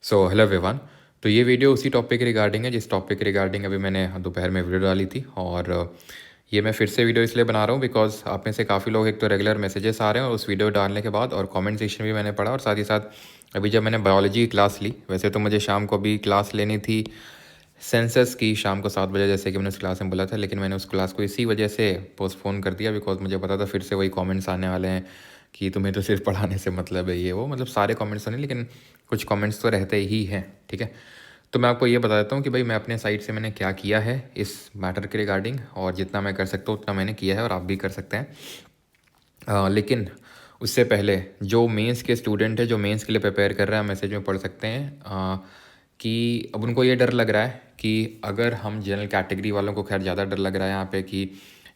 Hello everyone. तो ये video उसी टॉपिक के रिगार्डिंग है जिस टॉपिक के रिगार्डिंग अभी मैंने दोपहर में वीडियो डाली थी। और ये मैं फिर से वीडियो इसलिए बना रहा हूँ बिकॉज आप में से काफ़ी लोग एक तो रेगुलर मैसेजेस आ रहे हैं और उस वीडियो डालने के बाद और कमेंट सेक्शन भी मैंने पढ़ा, और साथ ही साथ अभी जब मैंने बायोलॉजी की क्लास ली, वैसे तो मुझे शाम को भी क्लास लेनी थी सेंसस की शाम को 7 बजे, जैसे कि मैंने उस क्लास में बोला था, लेकिन मैंने उस क्लास को इसी वजह से पोस्टपोन कर दिया बिकॉज मुझे पता था फिर से वही कमेंट्स आने वाले हैं कि तुम्हें तो सिर्फ पढ़ाने से मतलब है, ये वो मतलब सारे कमेंट्स तो नहीं लेकिन कुछ कमेंट्स तो रहते ही हैं। ठीक है, तो मैं आपको ये बता देता हूँ कि भाई मैं अपने साइड से मैंने क्या किया है इस मैटर के रिगार्डिंग, और जितना मैं कर सकता हूँ उतना मैंने किया है और आप भी कर सकते हैं। लेकिन उससे पहले जो मेंस के स्टूडेंट है, जो मेंस के लिए प्रिपेयर कर रहा है, मैसेज में पढ़ सकते हैं कि अब उनको ये डर लग रहा है कि अगर हम जनरल कैटेगरी वालों को खैर ज़्यादा डर लग रहा है यहाँ पे कि,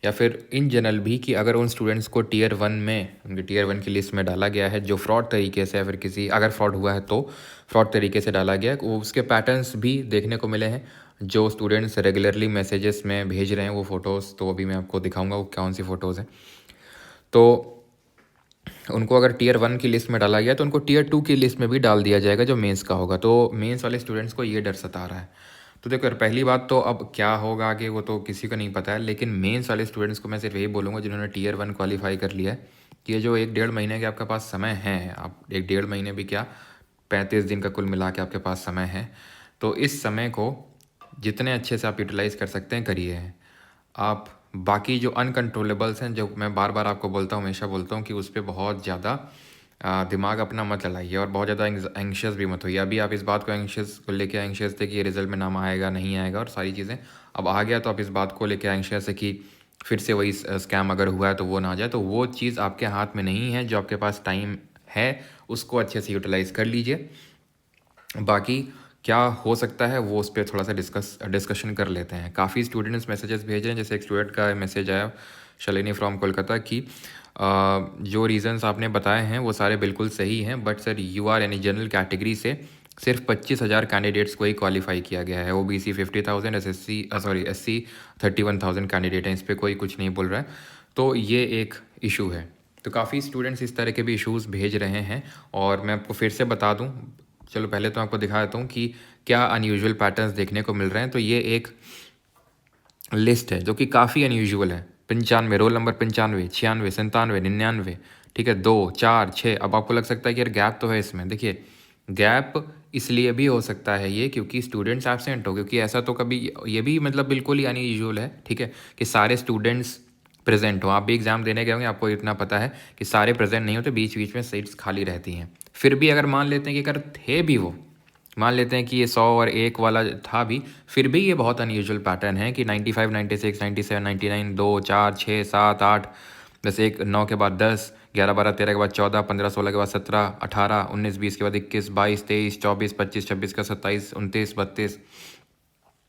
या फिर इन जनरल भी, कि अगर उन स्टूडेंट्स को टीयर 1 में, उनके टीयर 1 की लिस्ट में डाला गया है जो फ्रॉड तरीके से, या फिर किसी अगर फ्रॉड हुआ है तो फ्रॉड तरीके से डाला गया है, वो उसके पैटर्न्स भी देखने को मिले हैं जो स्टूडेंट्स रेगुलरली मैसेजेस में भेज रहे हैं वो फ़ोटोज़। तो अभी मैं आपको दिखाऊंगा वो कौन सी फ़ोटोज़ हैं। तो उनको अगर टीयर 1 की लिस्ट में डाला गया तो उनको टीयर 2 की लिस्ट में भी डाल दिया जाएगा जो मेंस का होगा। तो मेंस वाले स्टूडेंट्स को ये डर सता रहा है। तो देखो यार, पहली बात तो अब क्या होगा आगे वो तो किसी को नहीं पता है, लेकिन मेंस वाले स्टूडेंट्स को मैं सिर्फ यही बोलूँगा जिन्होंने टीयर 1 क्वालिफाई कर लिया है कि ये जो 1-1.5 महीने के आपके पास समय है, आप 1-1.5 महीने भी क्या, 35 दिन का कुल मिला के आपके पास समय है, तो इस समय को जितने अच्छे से आप यूटिलाइज़ कर सकते हैं करिए। आप बाकी जो अनकंट्रोलेबल्स हैं, जो मैं बार बार आपको बोलता हूँ, हमेशा बोलता हूँ कि उस पर बहुत ज़्यादा दिमाग अपना मत चलाइए और बहुत ज़्यादा एंग्शियस भी मत होइए। अभी आप इस बात को एंग्शियस को लेके एंग्शियस थे कि ये रिजल्ट में नाम आएगा नहीं आएगा और सारी चीज़ें, अब आ गया तो आप इस बात को लेके एंग्शियस है कि फिर से वही स्कैम अगर हुआ है तो वो ना आ जाए। तो वो चीज़ आपके हाथ में नहीं है, जो आपके पास टाइम है उसको अच्छे से यूटिलाइज़ कर लीजिए। बाकी क्या हो सकता है वो उस पर थोड़ा सा डिस्कशन कर लेते हैं। काफ़ी स्टूडेंट्स मैसेजेस भेज रहे हैं, जैसे एक स्टूडेंट का मैसेज आया शालिनी फ्रॉम कोलकाता की जो रीज़न्स आपने बताए हैं वो सारे बिल्कुल सही हैं, बट सर यू आर यानी जनरल कैटेगरी से सिर्फ 25,000 कैंडिडेट्स को ही क्वालिफाई किया गया है। OBC 50,000, SC 31,000 कैंडिडेट हैं, इस पर कोई कुछ नहीं बोल रहा है। तो ये एक इशू है। तो काफ़ी स्टूडेंट्स इस तरह के भी इश्यूज़ भेज रहे हैं, और मैं आपको फिर से बता दूं, चलो पहले तो आपको दिखा देता हूँ कि क्या अनयूजुअल पैटर्न्स देखने को मिल रहे हैं। तो ये एक लिस्ट है जो कि काफ़ी अनयूजुअल है। 95, रोल नंबर 95, 96, 97, 99, ठीक है, 2, 4, 6। अब आपको लग सकता है कि यार गैप तो है इसमें। देखिए, गैप इसलिए भी हो सकता है ये क्योंकि स्टूडेंट्स एब्सेंट हो, क्योंकि ऐसा तो कभी, ये भी मतलब बिल्कुल ही अनयूजुअल है, ठीक है, कि सारे स्टूडेंट्स प्रेजेंट हो। आप भी एग्ज़ाम देने गए होंगे, आपको इतना पता है कि सारे प्रेजेंट नहीं होते, बीच बीच में सीट्स खाली रहती हैं। फिर भी अगर मान लेते हैं कि अगर थे भी वो, मान लेते हैं कि ये 100 और 1 वाला था भी, फिर भी ये बहुत अनयूजुअल पैटर्न है कि 95, 96, 97, 99, 2, 4, 6, 7, 8, बस एक 9 के बाद 10, 11, 12, 13 के बाद 14, 15, 16 के बाद 17, 18, 19, 20 के बाद 21, 22, 23, 24, 25, 26 का 27, 29, 32।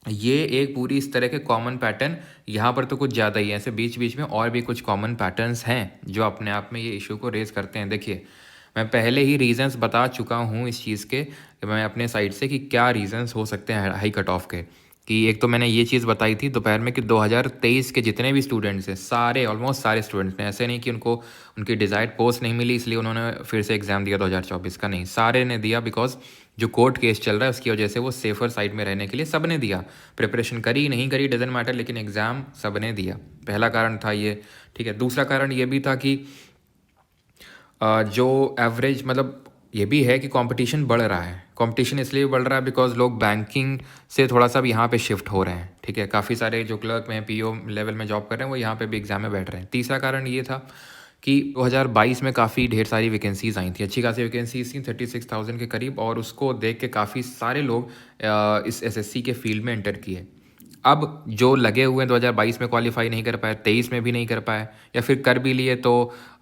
ये एक पूरी इस तरह के कॉमन पैटर्न, यहाँ पर तो कुछ ज़्यादा ही है, ऐसे बीच बीच में और भी कुछ कॉमन पैटर्न्स हैं जो अपने आप में ये इशू को रेज़ करते हैं। देखिए, मैं पहले ही रीजंस बता चुका हूँ इस चीज़ के, मैं अपने साइड से कि क्या रीजंस हो सकते हैं हाई कट ऑफ के। कि एक तो मैंने ये चीज़ बताई थी दोपहर में कि 2023 के जितने भी स्टूडेंट्स हैं, सारे ऑलमोस्ट सारे स्टूडेंट्स ने, ऐसे नहीं कि उनको उनकी डिज़ायर्ड पोस्ट नहीं मिली इसलिए उन्होंने फिर से एग्ज़ाम दिया 2024 का, नहीं, सारे ने दिया बिकॉज जो कोर्ट केस चल रहा है उसकी वजह से वो सेफर साइड में रहने के लिए सब ने दिया। प्रिपरेशन करी नहीं करी डजेंट मैटर, लेकिन एग्ज़ाम सब ने दिया। पहला कारण था ये, ठीक है। दूसरा कारण ये भी था कि जो एवरेज, मतलब ये भी है कि कंपटीशन बढ़ रहा है। कंपटीशन इसलिए बढ़ रहा है बिकॉज लोग बैंकिंग से थोड़ा सा भी यहाँ पे शिफ्ट हो रहे हैं, ठीक है। काफ़ी सारे जो क्लर्क में PO लेवल में जॉब कर रहे हैं वो यहाँ पे भी एग्जाम में बैठ रहे हैं। तीसरा कारण ये था कि 2022 में काफ़ी ढेर सारी वैकेंसीज़ आई थी, अच्छी खासी वैकेंसीज थी 36,000 के करीब, और उसको देख के काफ़ी सारे लोग इस SSC के फील्ड में एंटर किए। अब जो लगे हुए हैं 2022 में क्वालिफाई नहीं कर पाए, 23 में भी नहीं कर पाए, या फिर कर भी लिए तो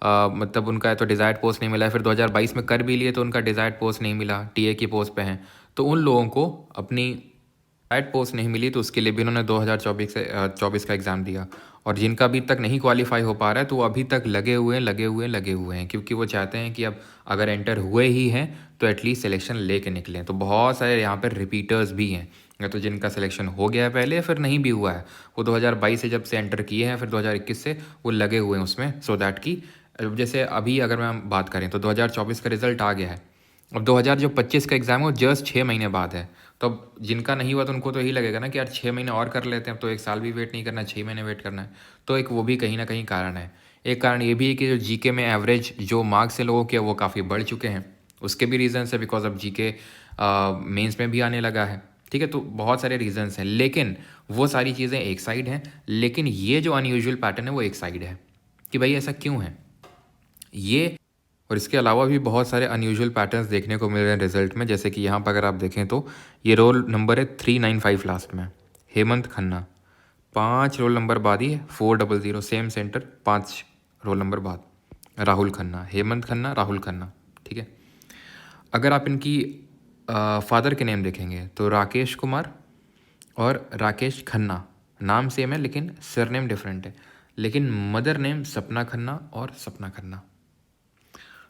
मतलब उनका तो डिज़ायर्ड पोस्ट नहीं मिला, फिर 2022 में कर भी लिए तो उनका डिज़ायर्ड पोस्ट नहीं मिला, TA की पोस्ट पे हैं, तो उन लोगों को अपनी डिज़ायर्ड पोस्ट नहीं मिली, तो उसके लिए भी उन्होंने 2024 का एग्ज़ाम दिया। और जिनका अभी तक नहीं क्वालिफाई हो पा रहा है तो वो अभी तक लगे हुए हैं क्योंकि वो चाहते हैं कि अब अगर एंटर हुए ही हैं तो एटलीस्ट सिलेक्शन लेके निकलें। तो बहुत सारे यहाँ पर रिपीटर्स भी हैं, या तो जिनका सिलेक्शन हो गया है पहले या फिर नहीं भी हुआ है, वो 2022 से जब से एंटर किए हैं, फिर 2021 से वो लगे हुए हैं उसमें, सो दैट कि जैसे अभी अगर मैं बात करें तो 2024 का रिजल्ट आ गया है, अब 2025 का एग्ज़ाम है वो जस्ट 6 महीने बाद है। तो अब जिनका नहीं हुआ तो उनको तो यही लगेगा ना कि यार 6 महीने और कर लेते हैं, अब तो 1 साल भी वेट नहीं करना है, 6 महीने वेट करना है। तो एक वो भी कहीं ना कहीं कारण है। एक कारण ये भी है कि जो जीके में एवरेज जो मार्क्स है लोगों के वो काफ़ी बढ़ चुके हैं, उसके भी रीज़न्स है, बिकॉज अब जीके मेंस में भी आने लगा है। ठीक है, तो बहुत सारे रीज़न्स हैं, लेकिन वो सारी चीज़ें एक साइड हैं, लेकिन ये जो अनयूजुअल पैटर्न है वो एक साइड है कि भाई ऐसा क्यों है ये। और इसके अलावा भी बहुत सारे अनयूजुअल पैटर्न्स देखने को मिल रहे हैं रिजल्ट में, जैसे कि यहाँ पर अगर आप देखें तो ये रोल नंबर है 395 लास्ट में, हेमंत खन्ना। 5 रोल नंबर बाद ही 400 सेम सेंटर, 5 रोल नंबर बाद राहुल खन्ना, हेमंत खन्ना, राहुल खन्ना। ठीक है, अगर आप इनकी फादर के नेम देखेंगे तो राकेश कुमार और राकेश खन्ना, नाम सेम है लेकिन सरनेम डिफरेंट है, लेकिन मदर नेम सपना खन्ना और सपना खन्ना।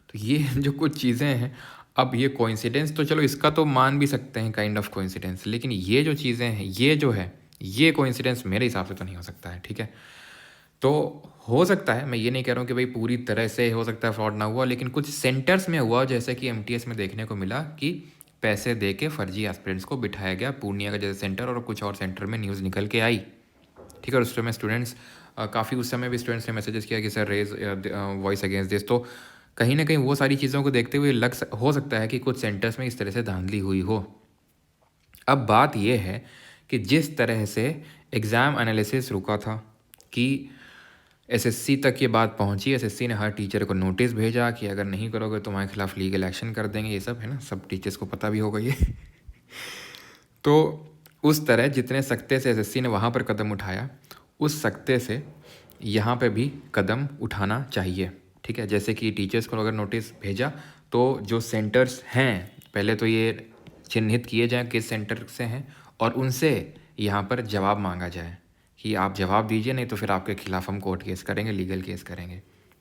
तो ये जो कुछ चीज़ें हैं, अब ये कोइंसिडेंस तो चलो इसका तो मान भी सकते हैं काइंड ऑफ कोइंसिडेंस, लेकिन ये जो चीज़ें हैं ये जो है ये कोइंसिडेंस मेरे हिसाब से तो नहीं हो सकता है। ठीक है, तो हो सकता है, मैं ये नहीं कह रहा हूँ कि भाई पूरी तरह से हो सकता है फ्रॉड ना हुआ, लेकिन कुछ सेंटर्स में हुआ, जैसे कि एमटीएस में देखने को मिला कि पैसे दे के फर्जी एस्पिरेंट्स को बिठाया गया पूर्णिया का जैसे सेंटर, और कुछ और सेंटर में न्यूज़ निकल के आई। ठीक है, और उस समय स्टूडेंट्स काफ़ी, उस समय भी स्टूडेंट्स ने मैसेजेस किया कि sir raise voice against this. तो कहीं ना कहीं वो सारी चीज़ों को देखते हुए हो सकता है कि कुछ सेंटर्स में इस तरह से धांधली हुई हो। अब बात यह है कि जिस तरह से एग्ज़ाम एनालिसिस रुका था कि एसएससी तक ये बात पहुंची, एसएससी ने हर टीचर को नोटिस भेजा कि अगर नहीं करोगे तो तुम्हारे खिलाफ लीगल एक्शन कर देंगे, ये सब है ना, सब टीचर्स को पता भी होगा ये। तो उस तरह जितने सख्ते से एसएससी ने वहाँ पर कदम उठाया, उस सख्ते से यहाँ पे भी कदम उठाना चाहिए। ठीक है, जैसे कि टीचर्स को अगर नोटिस भेजा तो जो सेंटर्स हैं पहले तो ये चिन्हित किए जाएं किस सेंटर से हैं, और उनसे यहाँ पर जवाब मांगा जाए कि आप जवाब दीजिए, नहीं तो फिर आपके खिलाफ हम कोर्ट केस करेंगे, लीगल केस करेंगे।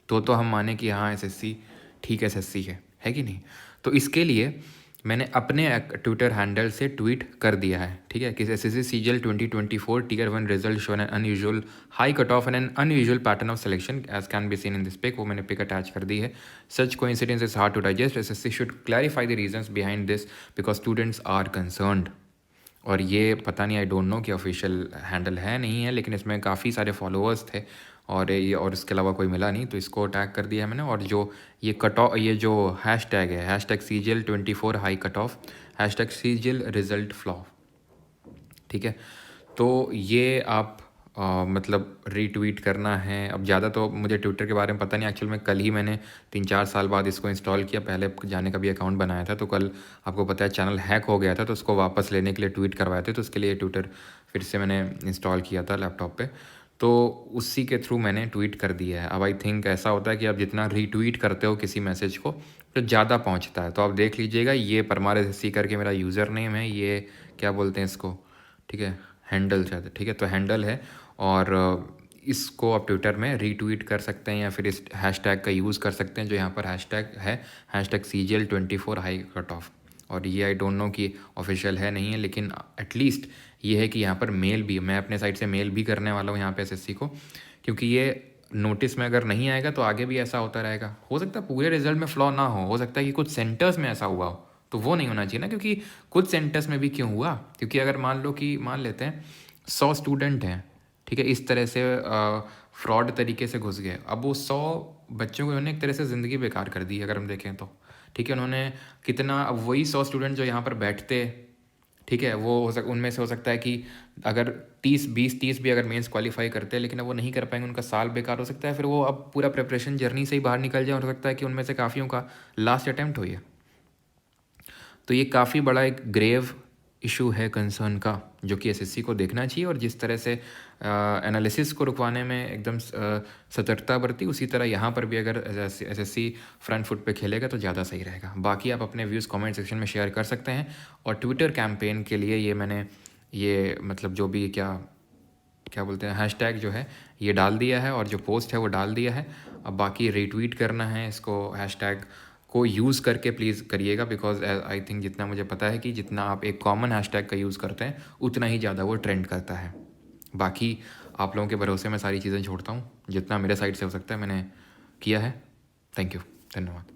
तो हम माने कि हाँ एसएससी ठीक एसएससी है कि नहीं। तो इसके लिए मैंने अपने ट्विटर हैंडल से ट्वीट कर दिया है। ठीक है, कि SSC CGL 2024 tier 1 result show an unusual high cut off and an unusual pattern of selection as can be seen in this pic. वो मैंने पिक अटैच कर दी है। Such coincidence is hard to digest, SSC should clarify the reasons behind this because students are concerned. और ये पता नहीं, I don't know कि ऑफिशियल हैंडल है नहीं है, लेकिन इसमें काफ़ी सारे फॉलोअर्स थे और इसके अलावा कोई मिला नहीं, तो इसको टैग कर दिया है मैंने। और जो ये कट ऑफ, ये जो हैश टैग है hash tag CGL24 high cut of, hash tag CGL result flaw. ठीक है, तो ये आप मतलब रीट्वीट करना है। अब ज़्यादा तो मुझे ट्विटर के बारे में पता नहीं, एक्चुअल में कल ही मैंने 3-4 साल बाद इसको इंस्टॉल किया, पहले जाने का भी अकाउंट बनाया था, तो कल आपको पता है चैनल हैक हो गया था, तो उसको वापस लेने के लिए ट्वीट करवाए थे, तो उसके लिए ट्विटर फिर से मैंने इंस्टॉल किया था लैपटॉप पे, तो उसी के थ्रू मैंने ट्वीट कर दिया है। अब आई थिंक ऐसा होता है कि आप जितना रीट्वीट करते हो किसी मैसेज को तो ज़्यादा पहुँचता है। तो आप देख लीजिएगा, ये परमार SSC करके मेरा यूज़र नेम है, ये क्या बोलते हैं इसको, ठीक है, हैंडल शायद, ठीक है, तो हैंडल है। और इसको आप ट्विटर में रीट्वीट कर सकते हैं या फिर इस हैशटैग का यूज़ कर सकते हैं जो यहाँ पर हैशटैग है, hashtag CGL24 high cut of. और ये आई डोंट नो कि ऑफिशियल है नहीं है, लेकिन एटलीस्ट ये है कि यहाँ पर मेल भी, मैं अपने साइड से मेल भी करने वाला हूँ यहाँ पे एसएससी को, क्योंकि ये नोटिस में अगर नहीं आएगा तो आगे भी ऐसा होता रहेगा। हो सकता है पूरे रिजल्ट में फ्लॉ ना हो सकता है कि कुछ सेंटर्स में ऐसा हुआ हो, तो वो नहीं होना चाहिए ना, क्योंकि कुछ सेंटर्स में भी क्यों हुआ, क्योंकि अगर मान लेते हैं 100 स्टूडेंट हैं, ठीक है, इस तरह से फ्रॉड तरीके से घुस गए, अब वो 100 बच्चों को उन्होंने एक तरह से ज़िंदगी बेकार कर दी अगर हम देखें तो। ठीक है, उन्होंने कितना, अब वही 100 स्टूडेंट जो यहाँ पर बैठते, ठीक है, वो उनमें से हो सकता है कि अगर 30 भी अगर मेंस क्वालिफाई करते हैं, लेकिन अब वो नहीं कर पाएंगे, उनका साल बेकार हो सकता है, फिर वो अब पूरा प्रिपरेशन जर्नी से ही बाहर निकल जाए, हो सकता है कि उनमें से काफ़ियों का लास्ट अटैम्प्ट हो ये। तो ये काफ़ी बड़ा एक ग्रेव इशू है कंसर्न का, जो कि एसएससी को देखना चाहिए, और जिस तरह से एनालिसिस को रुकवाने में एकदम सतर्कता बरती, उसी तरह यहाँ पर भी अगर एसएससी फ्रंट फुट पे खेलेगा तो ज़्यादा सही रहेगा। बाकी आप अपने व्यूज़ कमेंट सेक्शन में शेयर कर सकते हैं, और ट्विटर कैंपेन के लिए ये मैंने ये मतलब जो भी क्या बोलते हैं हैशटैग जो है ये डाल दिया है, और जो पोस्ट है वो डाल दिया है। अब बाकी रीट्वीट करना है इसको, हैशटैग को यूज़ करके प्लीज़ करिएगा, बिकॉज आई थिंक जितना मुझे पता है कि जितना आप एक कॉमन हैशटैग का यूज़ करते हैं उतना ही ज़्यादा वो ट्रेंड करता है। बाकी आप लोगों के भरोसे में सारी चीज़ें छोड़ता हूँ, जितना मेरे साइड से हो सकता है मैंने किया है। थैंक यू, धन्यवाद।